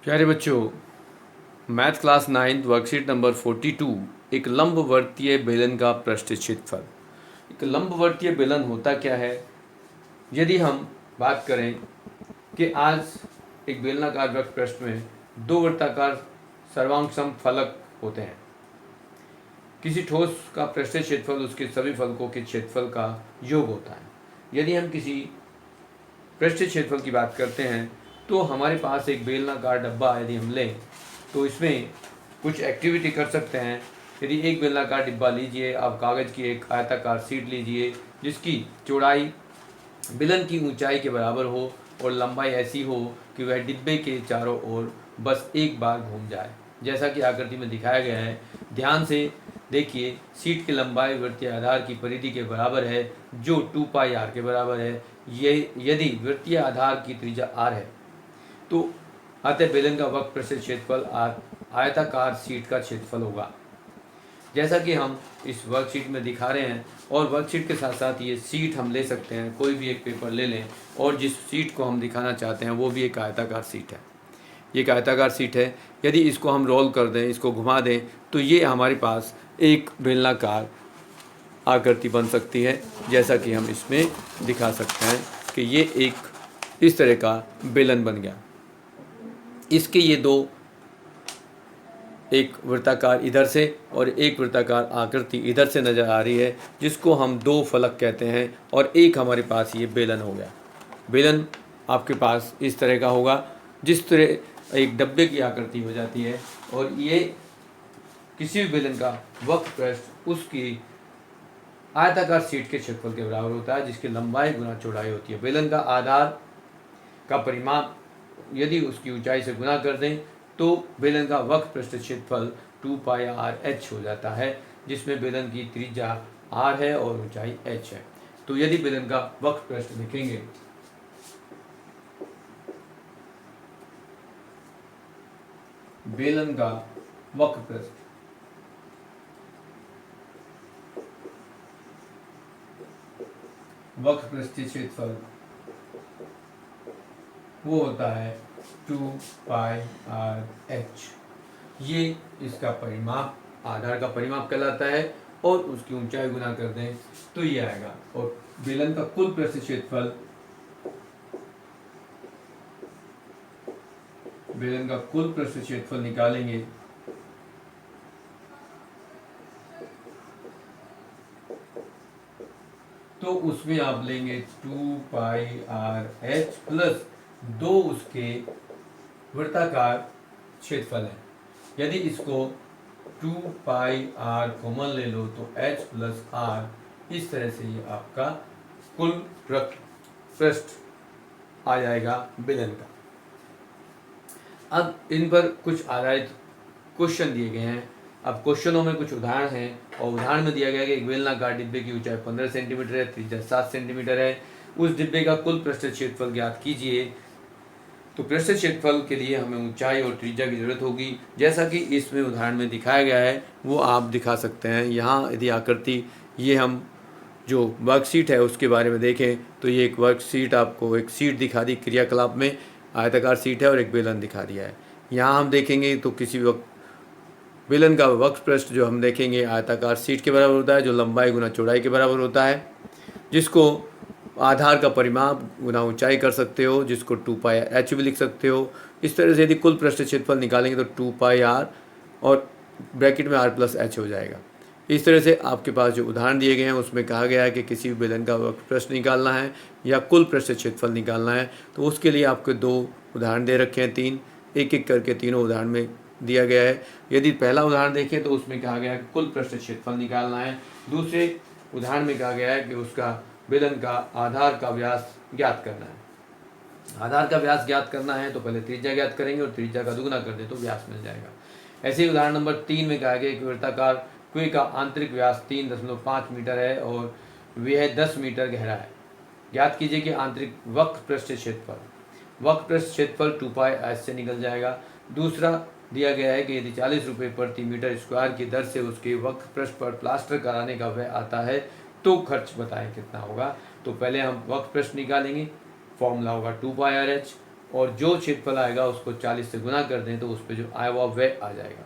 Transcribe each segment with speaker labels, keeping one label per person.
Speaker 1: प्यारे बच्चों, math class 9 worksheet number 42 एक लंबवर्तीय बेलन का पृष्ठ क्षेत्रफल। एक लंबवर्तीय बेलन होता क्या है? यदि हम बात करें कि आज एक बेलनाकार वक्र पृष्ठ में दो वृत्ताकार सर्वांग फलक होते हैं। किसी ठोस का पृष्ठीय क्षेत्रफल उसके सभी फलकों के क्षेत्रफल का योग होता है। यदि हम किसी पृष्ठीय क्षेत्रफल की बात करते हैं तो हमारे पास एक बेलनाकार डब्बा यदि हम लें तो इसमें कुछ एक्टिविटी कर सकते हैं। यदि एक बेलनाकार डिब्बा लीजिए, आप कागज़ की एक आयताकार सीट लीजिए जिसकी चौड़ाई बेलन की ऊंचाई के बराबर हो और लंबाई ऐसी हो कि वह डिब्बे के चारों ओर बस एक बार घूम जाए, जैसा कि आकृति में दिखाया गया है। ध्यान से देखिए, सीट की लंबाई वृत्तीय आधार की परिधि के बराबर है जो 2 पाई आर के बराबर है। ये यदि वृत्तीय आधार की त्रिज्या आर है तो अतः बेलन का वक्र पृष्ठ क्षेत्रफल आयताकार सीट का क्षेत्रफल होगा, जैसा कि हम इस वर्कशीट में दिखा रहे हैं। और वर्कशीट के साथ साथ ये सीट हम ले सकते हैं, कोई भी एक पेपर ले लें और जिस सीट को हम दिखाना चाहते हैं वो भी एक आयताकार सीट है। ये एक आयताकार सीट है। यदि इसको हम रोल कर दें, इसको घुमा दें, तो ये हमारे पास एक बेलनाकार आकृति बन सकती है, जैसा कि हम इसमें दिखा सकते हैं कि ये एक इस तरह का बेलन बन गया। इसके ये दो, एक वृत्ताकार इधर से और एक वृत्ताकार आकृति इधर से नज़र आ रही है, जिसको हम दो फलक कहते हैं। और एक हमारे पास ये बेलन हो गया। बेलन आपके पास इस तरह का होगा, जिस तरह एक डब्बे की आकृति हो जाती है। और ये किसी भी बेलन का वक्र पृष्ठ उसकी आयताकार सीट के क्षेत्रफल के बराबर होता है, जिसकी लंबाई गुना चौड़ाई होती है। बेलन का आधार का परिमाप यदि उसकी ऊंचाई से गुना कर दें तो बेलन का वक्र पृष्ठ क्षेत्रफल 2 पाई आर एच हो जाता है, जिसमें बेलन की त्रिज्या आर है और ऊंचाई एच है। तो यदि बेलन का वक्र पृष्ठ लिखेंगे, बेलन का वक्र पृष्ठ पृष्ठीय क्षेत्रफल वो होता है 2 पाई आर एच। ये इसका परिमाप, आधार का परिमाप कहलाता है। और उसकी ऊंचाई गुना कर दें तो ये आएगा। और बेलन का कुल पृष्ठ क्षेत्रफल, बेलन का कुल पृष्ठ क्षेत्रफल निकालेंगे तो उसमें आप लेंगे 2 पाई आर एच प्लस 2 उसके वृत्ताकार क्षेत्रफल है। यदि इसको 2 पाई आर कॉमन ले लो तो एच प्लस आर, इस तरह से ये आपका कुल पृष्ठ आ जाएगा बेलन का। अब इन पर कुछ आधारित क्वेश्चन दिए गए हैं। अब क्वेश्चनों में कुछ उदाहरण हैं और उदाहरण में दिया गया है कि एक बेलनाकार डिब्बे की ऊंचाई 15 सेंटीमीटर है, त्रिज्या 7 सेंटीमीटर है। उस डिब्बे का कुल पृष्ठ क्षेत्रफल ज्ञात कीजिए। तो पृष्ठ क्षेत्रफल के लिए हमें ऊंचाई और त्रिज्या की जरूरत होगी, जैसा कि इसमें उदाहरण में दिखाया गया है वो आप दिखा सकते हैं। यहाँ यदि आकृति, ये हम जो वर्कशीट है उसके बारे में देखें तो ये एक वर्कशीट, आपको एक सीट दिखा दी, क्रियाकलाप में आयताकार सीट है और एक बेलन दिखा दिया है। यहाँ हम देखेंगे तो किसी वक्त बेलन का वक्र पृष्ठ जो हम देखेंगे आयताकार सीट के बराबर होता है, जो लंबाई गुना चौड़ाई के बराबर होता है, जिसको आधार का परिमाप गुना ऊंचाई कर सकते हो, जिसको 2 पाई एच भी लिख सकते हो। इस तरह से यदि कुल पृष्ठ क्षेत्रफल निकालेंगे तो 2 पाई आर और ब्रैकेट में आर प्लस एच हो जाएगा। इस तरह से आपके पास जो उदाहरण दिए गए हैं उसमें कहा गया है कि किसी भी बेलन का वक्र पृष्ठ निकालना है या कुल पृष्ठ क्षेत्रफल निकालना है, तो उसके लिए आपको दो उदाहरण दे रखे हैं, तीन, एक एक करके तीनों उदाहरण में दिया गया है। यदि पहला उदाहरण देखें तो उसमें कहा गया है कि कुल पृष्ठ क्षेत्रफल निकालना है। दूसरे उदाहरण में कहा गया है कि उसका बेलन का आधार का व्यास ज्ञात करना है। आधार का व्यास ज्ञात करना है तो पहले त्रिज्या ज्ञात करेंगे और त्रिज्या का दुगुना कर दे तो व्यास मिल जाएगा। ऐसे ही उदाहरण नंबर 3 में कहा गया कि वृत्ताकार कुएं का आंतरिक व्यास 3.5 मीटर है और वह 10 मीटर गहरा है। ज्ञात कीजिए कि आंतरिक वक्र पृष्ठ क्षेत्रफल। वक्र पृष्ठ क्षेत्रफल 2 पाई एच से निकल जाएगा। दूसरा दिया गया है कि यदि 40 रुपये प्रति मीटर स्क्वायर की दर से उसके वक्र पृष्ठ पर प्लास्टर कराने का व्यय आता है तो खर्च बताएं कितना होगा। तो पहले हम वक्र पृष्ठ निकालेंगे, फॉर्मूला होगा 2 पाई आर एच और जो क्षेत्रफल आएगा उसको 40 से गुना कर दें तो उस पर जो आया हुआ वह आ जाएगा।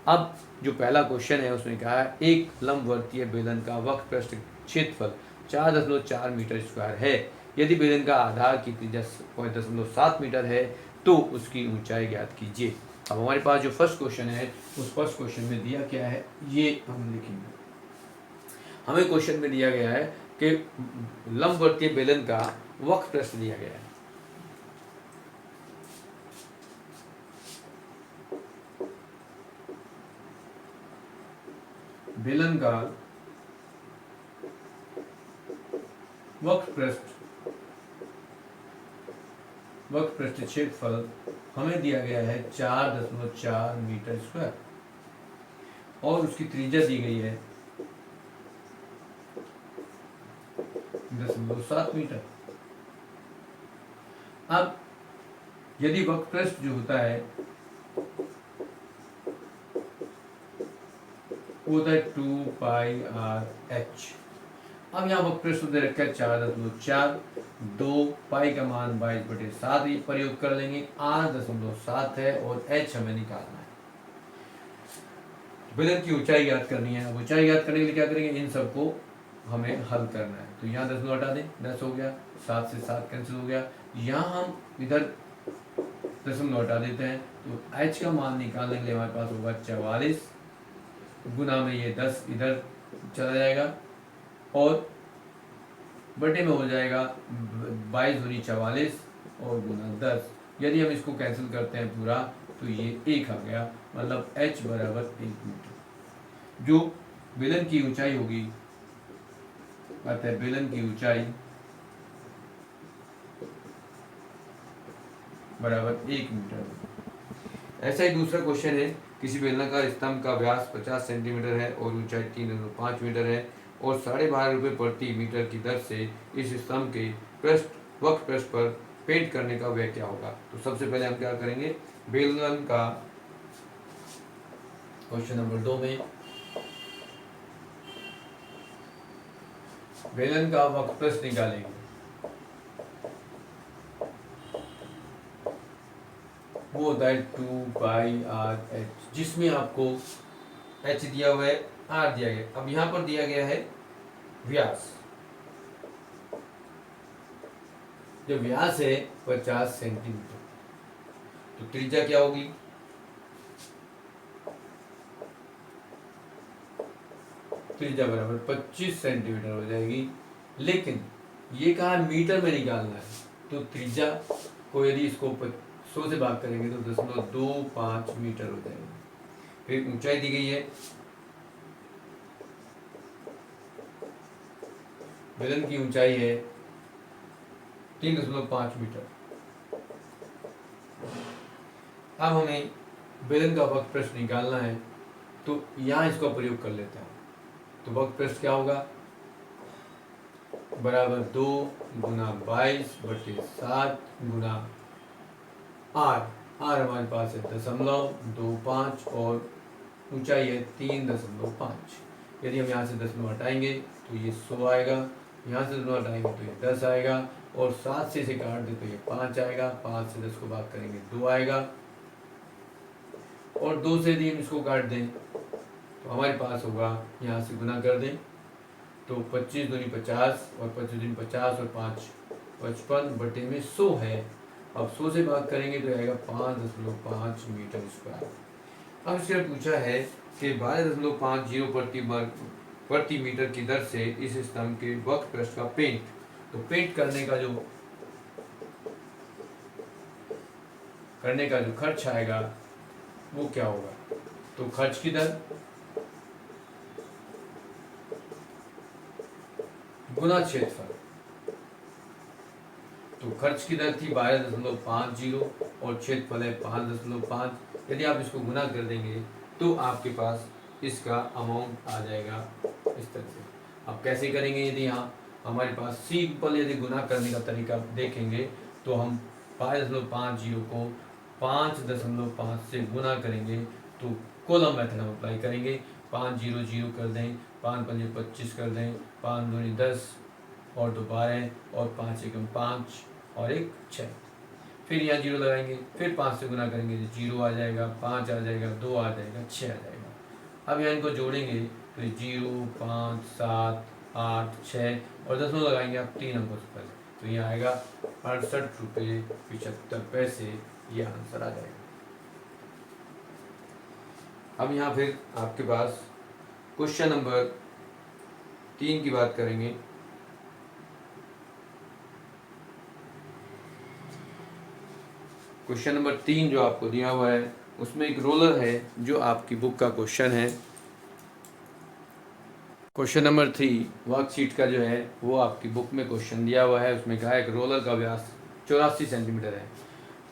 Speaker 1: अब जो पहला क्वेश्चन है उसमें कहा है एक लंबवर्तीय बेलन का वक्र पृष्ठ क्षेत्रफल 4.4 मीटर स्क्वायर है। यदि बेलन का आधार की त्रिज्या 0.7 मीटर है तो उसकी ऊंचाई ज्ञात कीजिए। अब हमारे पास जो फर्स्ट क्वेश्चन है उस फर्स्ट क्वेश्चन में दिया क्या है ये हम लिखेंगे। हमें क्वेश्चन में दिया गया है कि लंबवर्तीय बेलन का वक्र पृष्ठ दिया गया है। बेलन का वक्र पृष्ठ क्षेत्रफल हमें दिया गया है 4.4 मीटर स्क्वायर और उसकी त्रिज्या दी गई है 0.7 मीटर। अब यदि वक्र पृष्ठ जो होता है वो होता है 2πr/h। अब यहाँ वक्र पृष्ठ दे रखा है 4.4, 2 पाई का मान 22/7 प्रयोग कर लेंगे, r.7 है और h हमें निकालना है। बेलन की ऊंचाई ज्ञात करनी है। अब ऊंचाई ज्ञात करने के लिए क्या करेंगे, इन सबको हमें हल करना है। तो यहाँ 10 हटा दें, 10 हो गया, 7 से 7 कैंसिल हो गया, यहाँ हम इधर 10 हटा देते हैं तो h का मान निकालने के लिए हमारे पास होगा 44 गुना में ये 10 इधर चला जाएगा और बटे में हो जाएगा 22 दूनी 44 और गुना 10। यदि हम इसको कैंसिल करते हैं पूरा तो ये 1 आ गया, मतलब h बराबर 1 मीटर। जो बेलन की ऊंचाई होगी अतः बेलन की ऊंचाई बराबर 1 मीटर। ऐसा ही दूसरा क्वेश्चन है, किसी बेलनाकार स्तंभ का व्यास 50 सेंटीमीटर है और ऊंचाई 3.5 मीटर है और 12.5 रुपये प्रति मीटर की दर से इस स्तंभ के वक्र पृष्ठ पर पेंट करने का व्यय क्या होगा। तो सबसे पहले हम क्या करेंगे, बेलन का क्वेश्चन नंबर 2 में बेलन का वक्र पृष्ठ निकालेंगे। वो होता है 2πr/h, जिसमें आपको h दिया हुआ है, r दिया गया। अब यहाँ पर दिया गया है व्यास, जो व्यास है 50 सेंटीमीटर, तो त्रिज्या क्या होगी, त्रिज्या बराबर 25 सेंटीमीटर हो जाएगी। लेकिन ये कहा मीटर में निकालना है, तो त्रिज्या को यदि इसको 100 से भाग करेंगे तो 0.25 मीटर हो जाएगा। फिर ऊंचाई दी गई है, बेलन की ऊंचाई है 3.5 मीटर। अब हमें बेलन का वक्र पृष्ठ निकालना है तो यहाँ इसका प्रयोग कर लेते हैं। तो वक्र पृष्ठ क्या होगा, बराबर 2 गुना 22/7 गुना r हमारे पास है 0.25 और ऊंचाई है 3.5। यदि हम यहाँ से 10 हटाएंगे तो ये 100 आएगा, यहाँ से 10 हटाएंगे तो ये 10 आएगा और 7 से इसे काट दे तो ये 5 आएगा, 5 से 10 को भाग करेंगे 2 आएगा और 2 से यदि हम इसको काट दें तो हमारे पास होगा, यहाँ से गुना कर दें तो 25 दूनी 50 और 25 दूनी 50 और 5 55 बटे में 100 है। अब 100 से बात करेंगे तो आएगा 5.5 मीटर स्क्वायर। अब इससे पूछा है कि 12.50 प्रति मीटर की दर से इस स्तंभ के वक्र पृष्ठ का पेंट, तो पेंट करने का जो खर्च आएगा वो क्या होगा। तो खर्च की दर गुना क्षेत्रफल, तो खर्च की दर थी 12.50 और क्षेत्रफल है 5.5। यदि आप इसको गुना कर देंगे तो आपके पास इसका अमाउंट आ जाएगा इस तरह से। अब कैसे करेंगे, यदि यहाँ हमारे पास सिंपल यदि गुना करने का तरीका देखेंगे तो हम 5.50 को 5.5 से गुना करेंगे तो कॉलम मेथड हम अप्लाई करेंगे। 5 0 0 कर दें, 5 5 25 कर दें, 5 2 10 और 2 12 और 5 1 5 और 1 6। फिर यहाँ 0 लगाएंगे, फिर 5 से गुना करेंगे, 0 आ जाएगा, 5 आ जाएगा, 2 आ जाएगा, 6 आ जाएगा। अब यहाँ इनको जोड़ेंगे तो 0, 5, 7, 8, 6 और दशमलव लगाएंगे आप 3 अंकों से पहले, तो ये आएगा 68 रुपये 75 पैसे, ये आंसर आ जाएगा। अब यहाँ फिर आपके पास क्वेश्चन नंबर 3 की बात करेंगे। क्वेश्चन नंबर 3 जो आपको दिया हुआ है उसमें एक रोलर है जो आपकी बुक का क्वेश्चन है। क्वेश्चन नंबर 3 वर्कशीट का जो है वो आपकी बुक में क्वेश्चन दिया हुआ है। उसमें कहा है कि रोलर का व्यास 84 सेंटीमीटर है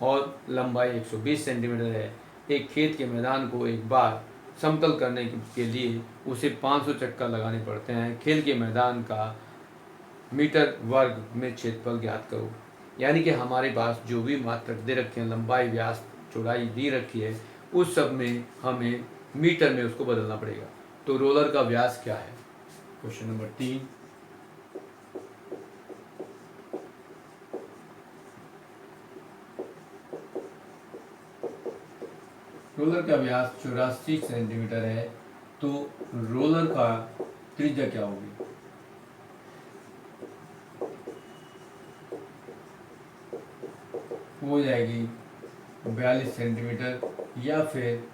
Speaker 1: और लंबाई 120 सेंटीमीटर है। एक खेत के मैदान को एक बार समतल करने के लिए उसे 500 चक्कर लगाने पड़ते हैं। खेल के मैदान का मीटर वर्ग में क्षेत्रफल ज्ञात करो। यानी कि हमारे पास जो भी मात्रक दे रखे हैं, लंबाई, व्यास, चौड़ाई दी रखी है, उस सब में हमें मीटर में उसको बदलना पड़ेगा। तो रोलर का व्यास क्या है? क्वेश्चन नंबर 3, रोलर का व्यास 84 सेंटीमीटर है, तो रोलर का त्रिज्या क्या होगी? हो जाएगी 42 सेंटीमीटर या फिर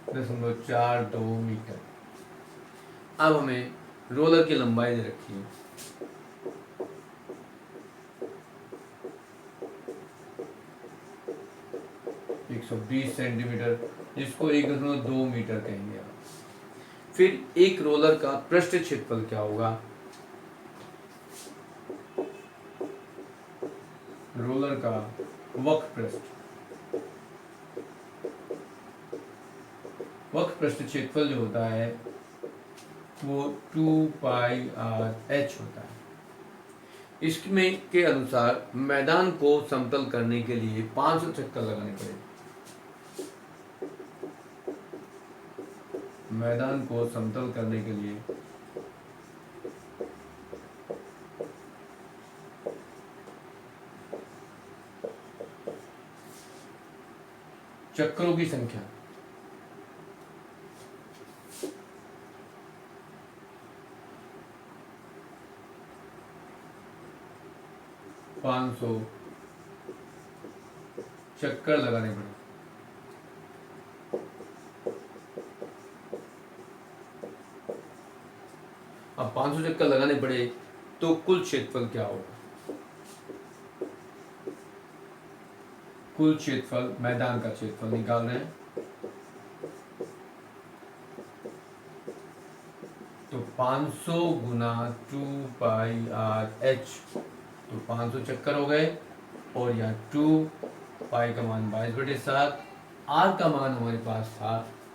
Speaker 1: 0.42 मीटर। अब हमें रोलर की लंबाई दे रखी है, एक 120 सेंटीमीटर, जिसको 1.2 मीटर कहेंगे आप। फिर एक रोलर का पृष्ठ क्षेत्रफल क्या होगा? रोलर का वक्र पृष्ठ क्षेत्रफल जो होता है वो 2πr/h होता है। इसमें के अनुसार मैदान को समतल करने के लिए 500 चक्कर लगाने पड़ेंगे। मैदान को समतल करने के लिए चक्करों की संख्या 500 चक्कर लगाने पड़े। अब 500 चक्कर लगाने पड़े तो कुल क्षेत्रफल क्या होगा? कुल क्षेत्रफल, मैदान का क्षेत्रफल निकाल रहे हैं, तो 500 गुना 2πr/h, तो 500 चक्कर हो गए और यहाँ 2 पाई का मान 22/7, r का मान हमारे पास था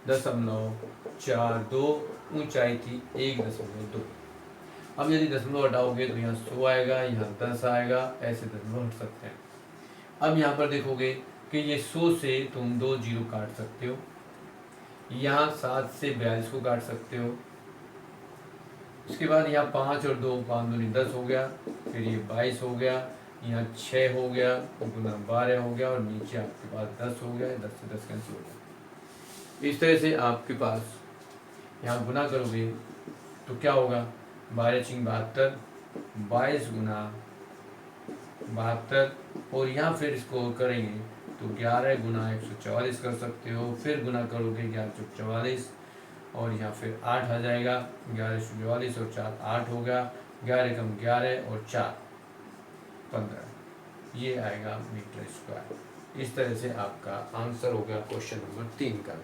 Speaker 1: 0.42, ऊंचाई थी 1.2। अब यदि दशमलव हटाओगे तो यहाँ 100 आएगा, यहाँ 10 आएगा, ऐसे दशमलव हट सकते हैं। अब यहाँ पर देखोगे कि ये 100 से तुम 2 जीरो काट सकते हो, यहाँ 7 से 42 को काट सकते हो, उसके बाद यहाँ 5 और 2, 5 दूनी 10 हो गया, फिर ये 22 हो गया, यहाँ 6 हो गया, गुना 12 हो गया और नीचे आपके पास 10 हो गया, 10 से 10 कैंसिल हो गया। इस तरह से आपके पास यहाँ गुना करोगे तो क्या होगा? 12×72, 22 गुना 72, और यहाँ फिर इसको करेंगे तो 11 गुना 144 कर सकते हो, फिर गुना करोगे 11×44 और यहाँ फिर 8 आ जाएगा, 11×44 और 4 8 हो गया, 11 कम 11 और 4 15, ये आएगा मीटर स्क्वायर। इस तरह से आपका आंसर हो गया क्वेश्चन नंबर 3 का।